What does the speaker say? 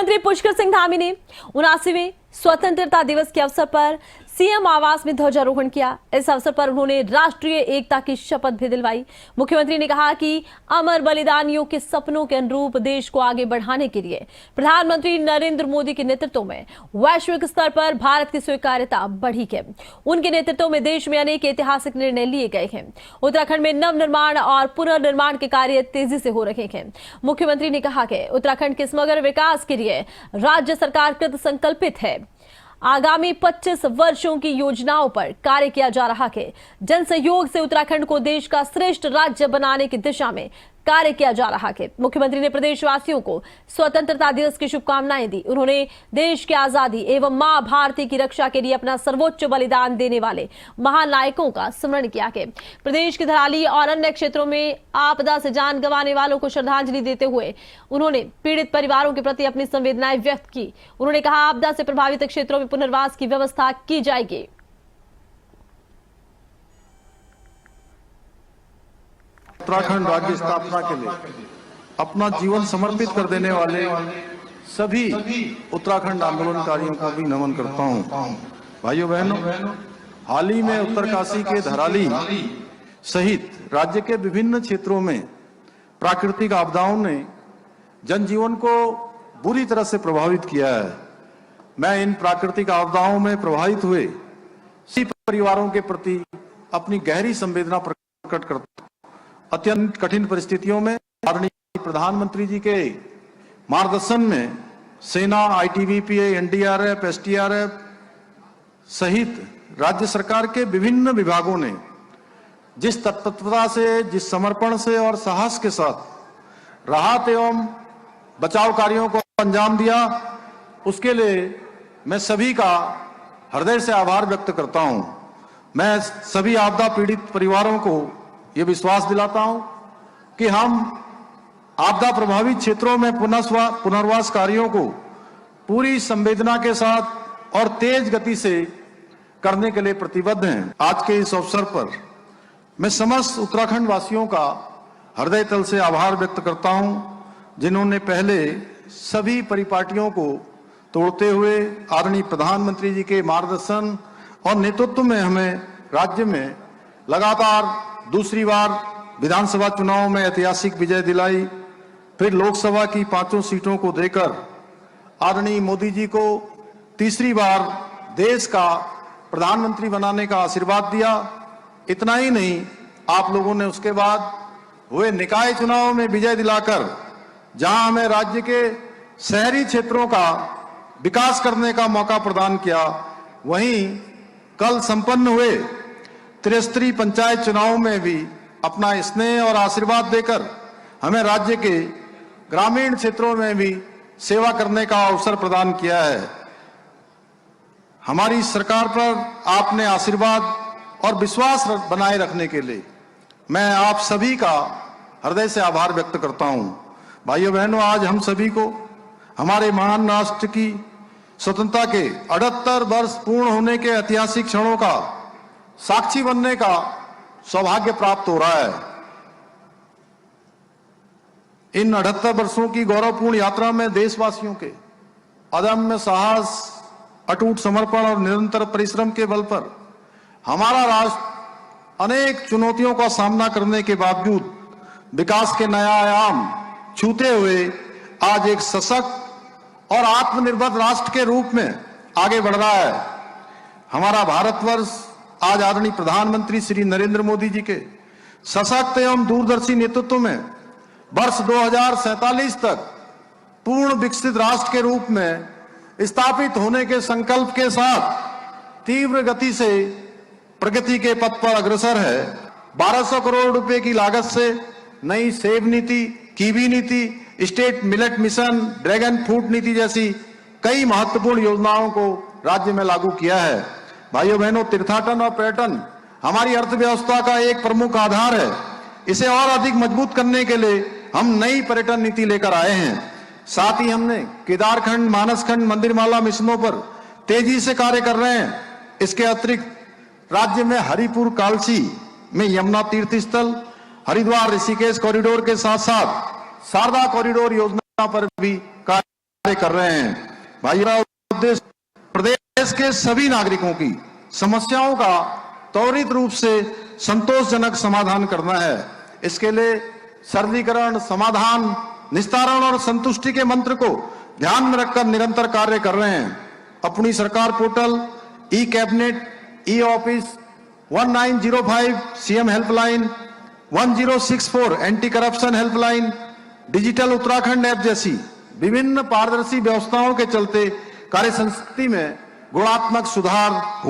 मुख्यमंत्री पुष्कर सिंह धामी ने 79वें स्वतंत्रता दिवस के अवसर पर सीएम आवास में ध्वजारोहण किया। इस अवसर पर उन्होंने राष्ट्रीय एकता की शपथ भी दिलवाई। मुख्यमंत्री ने कहा कि अमर बलिदानियों के सपनों के अनुरूप देश को आगे बढ़ाने के लिए प्रधानमंत्री नरेंद्र मोदी के नेतृत्व में वैश्विक स्तर पर भारत की स्वीकार्यता बढ़ी है। उनके नेतृत्व में देश में अनेक ऐतिहासिक निर्णय लिए गए हैं। उत्तराखंड में नवनिर्माण और पुनर्निर्माण के कार्य तेजी से हो रहे हैं। मुख्यमंत्री ने कहा कि उत्तराखंड के समग्र विकास के लिए राज्य सरकार कृत संकल्पित है। आगामी 25 वर्षों की योजनाओं पर कार्य किया जा रहा है। जन सहयोग से उत्तराखंड को देश का श्रेष्ठ राज्य बनाने की दिशा में कार्य किया जा रहा है। मुख्यमंत्री ने प्रदेशवासियों को स्वतंत्रता दिवस की शुभकामनाएं दी। उन्होंने देश की आजादी एवं मां भारती की रक्षा के लिए अपना सर्वोच्च बलिदान देने वाले महानायकों का स्मरण किया है। प्रदेश की धराली और अन्य क्षेत्रों में आपदा से जान गंवाने वालों को श्रद्धांजलि देते हुए उन्होंने पीड़ित परिवारों के प्रति अपनी संवेदनाएं व्यक्त की। उन्होंने कहा, आपदा से प्रभावित क्षेत्रों में पुनर्वास की व्यवस्था की जाएगी। उत्तराखंड राज्य स्थापना के लिए अपना जीवन समर्पित कर देने वाले सभी उत्तराखंड आंदोलनकारियों को भी नमन करता हूं। भाइयों बहनों, हाल ही में उत्तरकाशी के धराली सहित राज्य के विभिन्न क्षेत्रों में प्राकृतिक आपदाओं ने जनजीवन को बुरी तरह से प्रभावित किया है। मैं इन प्राकृतिक आपदाओं में प्रभावित हुए सभी परिवारों के प्रति अपनी गहरी संवेदना प्रकट करता हूं। अत्यंत कठिन परिस्थितियों में आदरणीय प्रधानमंत्री जी के मार्गदर्शन में सेना, आईटीबीपी, एनडीआरएफ, एसडीआरएफ सहित राज्य सरकार के विभिन्न विभागों ने जिस तत्परता से, जिस समर्पण से और साहस के साथ राहत एवं बचाव कार्यों को अंजाम दिया, उसके लिए मैं सभी का हृदय से आभार व्यक्त करता हूं। मैं सभी आपदा पीड़ित परिवारों को ये विश्वास दिलाता हूं कि हम आपदा प्रभावित क्षेत्रों में पुनर्वास कार्यों को पूरी संवेदना के साथ और तेज गति से करने के लिए प्रतिबद्ध हैं। आज के इस अवसर पर मैं समस्त उत्तराखंड वासियों का हृदय तल से आभार व्यक्त करता हूं, जिन्होंने पहले सभी परिपाटियों को तोड़ते हुए आदरणीय प्रधानमंत्री जी के मार्गदर्शन और नेतृत्व में हमें राज्य में लगातार दूसरी बार विधानसभा चुनाव में ऐतिहासिक विजय दिलाई। फिर लोकसभा की 5 सीटों को देकर आदरणीय मोदी जी को तीसरी बार देश का प्रधानमंत्री बनाने का आशीर्वाद दिया। इतना ही नहीं, आप लोगों ने उसके बाद हुए निकाय चुनाव में विजय दिलाकर जहां हमें राज्य के शहरी क्षेत्रों का विकास करने का मौका प्रदान किया, वहीं कल संपन्न हुए त्रिस्तरीय पंचायत चुनाव में भी अपना स्नेह और आशीर्वाद देकर हमें राज्य के ग्रामीण क्षेत्रों में भी सेवा करने का अवसर प्रदान किया है। हमारी सरकार पर आपने आशीर्वाद और विश्वास बनाए रखने के लिए मैं आप सभी का हृदय से आभार व्यक्त करता हूं। भाइयों बहनों, आज हम सभी को हमारे महान राष्ट्र की स्वतंत्रता के 78 वर्ष पूर्ण होने के ऐतिहासिक क्षणों का साक्षी बनने का सौभाग्य प्राप्त हो रहा है। इन 78 वर्षों की गौरवपूर्ण यात्रा में देशवासियों के अदम्य साहस, अटूट समर्पण और निरंतर परिश्रम के बल पर हमारा राष्ट्र अनेक चुनौतियों का सामना करने के बावजूद विकास के नया आयाम छूते हुए आज एक सशक्त और आत्मनिर्भर राष्ट्र के रूप में आगे बढ़ रहा है। हमारा भारतवर्ष आज आदरणीय प्रधानमंत्री श्री नरेंद्र मोदी जी के सशक्त एवं दूरदर्शी नेतृत्व में वर्ष 2047 तक पूर्ण विकसित राष्ट्र के रूप में स्थापित होने के संकल्प के साथ तीव्र गति से प्रगति के पथ पर अग्रसर है। 1200 करोड़ रुपए की लागत से नई सेब नीति, कीवी नीति, state millet mission, dragon fruit नीति जैसी कई महत्वपूर्ण योजनाओं को राज्य में लागू किया है। भाइयों बहनों, तीर्थाटन और पर्यटन हमारी अर्थव्यवस्था का एक प्रमुख आधार है। इसे और अधिक मजबूत करने के लिए हम नई पर्यटन नीति लेकर आए हैं। साथ ही हमने केदारखंड, मानसखंड, मंदिरमाला मिशनों पर तेजी से कार्य कर रहे हैं। इसके अतिरिक्त राज्य में हरिपुर कालसी में यमुना तीर्थ स्थल, हरिद्वार ऋषिकेश कॉरिडोर के साथ साथ शारदा कॉरिडोर योजना पर भी कार्य कार्य कर रहे हैं। भाइयों, उद्देश्य प्रदेश के सभी नागरिकों की समस्याओं का त्वरित रूप से संतोषजनक समाधान करना है। इसके लिए सरलीकरण, समाधान, निस्तारण और संतुष्टि के मंत्र को ध्यान में रखकर निरंतर कार्य कर रहे हैं। अपनी सरकार portal, e cabinet, e office, 1905 CM helpline, 1064 anti corruption helpline, digital Uttarakhand app जैसी विभिन्न पारदर्शी व्यवस्थाओं के चलते कार्य संस्कृति में गुणात्मक सुधार हुआ।